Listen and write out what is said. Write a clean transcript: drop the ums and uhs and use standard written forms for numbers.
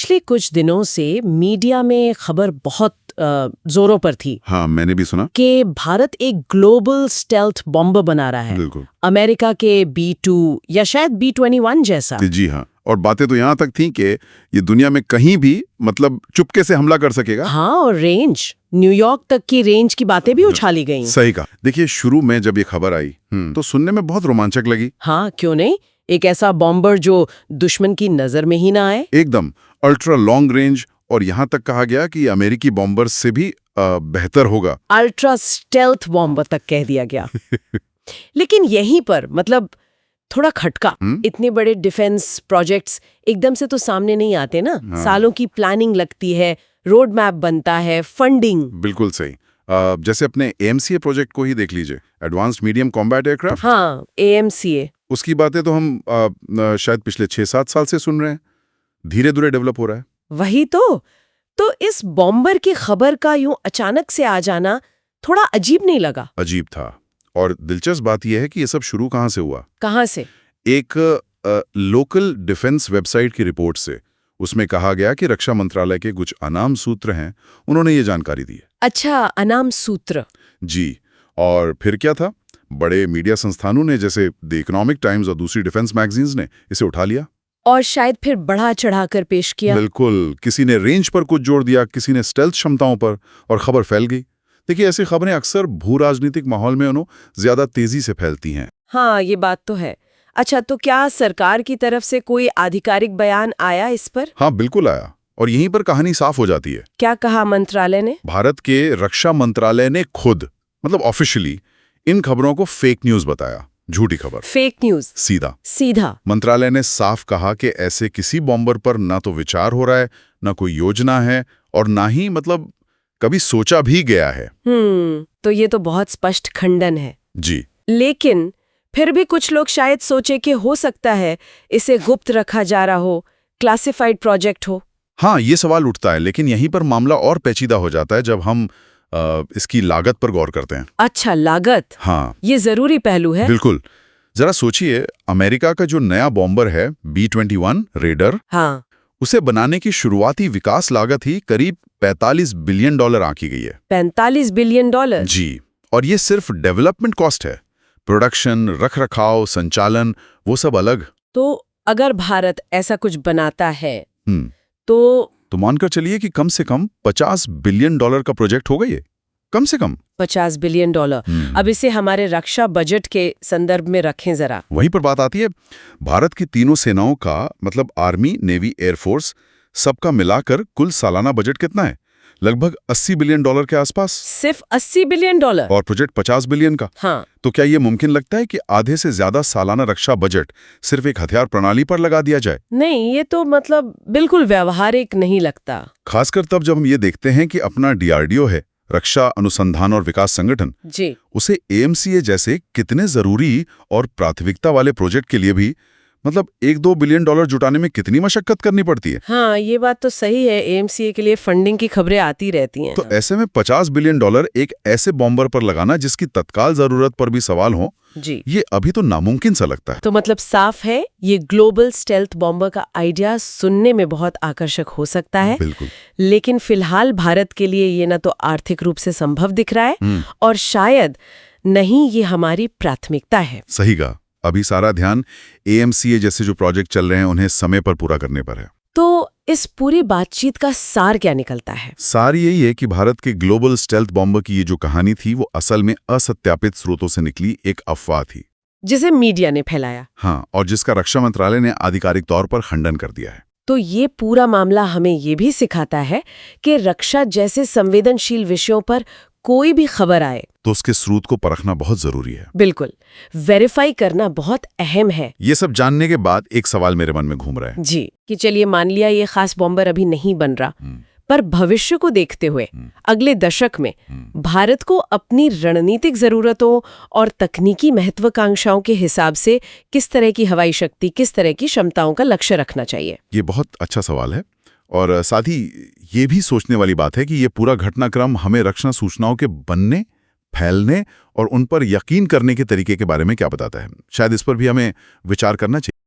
पिछले कुछ दिनों से मीडिया में खबर बहुत जोरों पर थी हाँ, मैंने भी सुना। कि भारत एक ग्लोबल स्टेल्थ बॉम्बर बना रहा है। बिल्कुल। अमेरिका के B2 या शायद B21 जैसा। जी हाँ, और बातें तो यहाँ तक थीं कि ये दुनिया में कहीं भी मतलब चुपके से हमला कर सकेगा। हाँ, और रेंज न्यूयॉर्क तक की रेंज की बातें भी उछाली गई। सही कहा। देखिए, शुरू में जब ये खबर आई तो सुनने में बहुत रोमांचक लगी। हाँ, क्यों नहीं, एक ऐसा बॉम्बर जो दुश्मन की नजर में ही ना आए। एकदम अल्ट्रा लॉन्ग रेंज, और यहाँ तक कहा गया कि अमेरिकी बॉम्बर्स से भी बेहतर होगा। अल्ट्रा स्टेल्थ बॉम्बर तक कह दिया गया। लेकिन यहीं पर मतलब थोड़ा खटका। इतने बड़े डिफेंस प्रोजेक्ट्स एकदम से तो सामने नहीं आते ना। सालों की प्लानिंग लगती है, रोड मैप बनता है, फंडिंग। बिल्कुल सही। जैसे अपने AMCA प्रोजेक्ट को ही देख लीजिए, एडवांस्ड मीडियम कॉम्बैट एयरक्राफ्ट। हाँ, AMCA। उसकी बातें तो हम शायद पिछले 6-7 साल से सुन रहे हैं। धीरे धीरे डेवलप हो रहा है। वही तो इस बॉम्बर की खबर का यूं अचानक से आ जाना थोड़ा अजीब नहीं लगा? अजीब था। और दिलचस्प बात यह है कि ये सब शुरू कहाँ से हुआ। कहाँ से? एक लोकल डिफेंस वेबसाइट की रिपोर्ट से। उसमें कहा गया कि रक्षा मंत्रालय के कुछ अनाम सूत्र हैं, उन्होंने ये जानकारी दी है। अच्छा, अनाम सूत्र। जी। और फिर क्या था, बड़े मीडिया संस्थानों ने जैसे द इकोनॉमिक टाइम्स और दूसरी डिफेंस मैगजीन्स ने इसे उठा लिया और शायद फिर बढ़ा चढ़ाकर पेश किया। बिल्कुल। किसी ने रेंज पर कुछ जोर दिया, किसी ने स्टेल्थ क्षमताओं पर, और खबर फैल गई। देखिए, ऐसी खबरें अक्सर भू राजनीतिक माहौल में ज्यादा तेजी से फैलती हैं। हाँ, ये बात तो है। अच्छा, तो क्या सरकार की तरफ से कोई आधिकारिक बयान आया इस पर? हाँ, बिल्कुल आया, और यहीं पर कहानी साफ हो जाती है। क्या कहा मंत्रालय ने? भारत के रक्षा मंत्रालय ने खुद मतलब ऑफिशियली इन खबरों को फेक न्यूज बताया, झूठी खबर। Fake news? सीधा? मंत्रालय ने साफ कहा कि ऐसे किसी बॉम्बर पर ना तो विचार हो रहा है, ना कोई योजना है, और ना ही मतलब कभी सोचा भी गया है। तो ये तो बहुत स्पष्ट खंडन है। जी। लेकिन फिर भी कुछ लोग शायद सोचे कि हो सकता है इसे गुप्त रखा जा रहा हो, क्लासिफाइड प्रोजेक्ट हो। हाँ, ये सवाल उठता है, लेकिन यहीं पर मामला और पेचीदा हो जाता है जब हम इसकी लागत पर गौर करते हैं। अच्छा, लागत? हाँ, ये जरूरी पहलू है। बिल्कुल। जरा सोचिए, अमेरिका का जो नया बॉम्बर है B-21 रेडर, हाँ, उसे बनाने की शुरुआती विकास लागत ही करीब $45 बिलियन आंकी गई है। $45 बिलियन? जी। और ये सिर्फ डेवलपमेंट कॉस्ट है। प्रोडक्शन, रखरखाव, संचालन, वो सब अलग। तो अगर भारत ऐसा कुछ बनाता है तो मानकर चलिए कि कम से कम $50 बिलियन का प्रोजेक्ट होगा ये, कम से कम $50 बिलियन। अब इसे हमारे रक्षा बजट के संदर्भ में रखें जरा। वहीं पर बात आती है, भारत की तीनों सेनाओं का मतलब आर्मी, नेवी, एयरफोर्स, सबका मिलाकर कुल सालाना बजट कितना है? लगभग $80 बिलियन के आसपास। सिर्फ $80 बिलियन? और प्रोजेक्ट $50 बिलियन का। हाँ। तो क्या ये मुमकिन लगता है कि आधे से ज्यादा सालाना रक्षा बजट सिर्फ एक हथियार प्रणाली पर लगा दिया जाए? नहीं, ये तो मतलब बिल्कुल व्यावहारिक नहीं लगता। खासकर तब जब हम ये देखते हैं कि अपना DRDO है, रक्षा अनुसंधान और विकास संगठन जी, उसे AMCA जैसे कितने जरूरी और प्राथमिकता वाले प्रोजेक्ट के लिए भी मतलब $1-2 बिलियन जुटाने में कितनी मशक्कत करनी पड़ती है। हाँ, ये बात तो सही है। AMCA के लिए फंडिंग की खबरें आती रहती हैं। तो ऐसे में $50 बिलियन एक ऐसे बॉम्बर पर लगाना जिसकी तत्काल जरूरत पर भी सवाल हो, जी, ये अभी तो नामुमकिन सा लगता है। तो मतलब साफ है, ये ग्लोबल स्टेल्थ बॉम्बर का आइडिया सुनने में बहुत आकर्षक हो सकता है। बिल्कुल। लेकिन फिलहाल भारत के लिए ये ना तो आर्थिक रूप से संभव दिख रहा है और शायद नहीं ये हमारी प्राथमिकता है। सही कहा। अभी सारा ध्यान AMCA जैसे जो प्रोजेक्ट चल रहे हैं उन्हें समय पर पूरा करने पर है। तो इस पूरी बातचीत का सार क्या निकलता है? सार यही है कि भारत के ग्लोबल स्टेल्थ बॉम्बर की ये जो कहानी थी वो असल में असत्यापित स्रोतों से निकली एक अफवाह थी, जिसे मीडिया ने फैलाया। हाँ, और जिसका रक्षा मंत्रालय ने आधिकारिक तौर पर खंडन कर दिया है। तो ये पूरा मामला हमें ये भी सिखाता है कि रक्षा जैसे संवेदनशील विषयों पर कोई भी खबर आए तो उसके स्रोत को परखना बहुत जरूरी है। बिल्कुल, वेरीफाई करना बहुत अहम है। ये सब जानने के बाद एक सवाल मेरे मन में घूम रहा है जी, कि चलिए मान लिया ये खास बॉम्बर अभी नहीं बन रहा, पर भविष्य को देखते हुए अगले दशक में भारत को अपनी रणनीतिक जरूरतों और तकनीकी महत्वाकांक्षाओं के हिसाब से किस तरह की हवाई शक्ति, किस तरह की क्षमताओं का लक्ष्य रखना चाहिए? ये बहुत अच्छा सवाल है, और साथ ही ये भी सोचने वाली बात है कि ये पूरा घटनाक्रम हमें रक्षा सूचनाओं के बनने, फैलने और उन पर यकीन करने के तरीके के बारे में क्या बताता है। शायद इस पर भी हमें विचार करना चाहिए।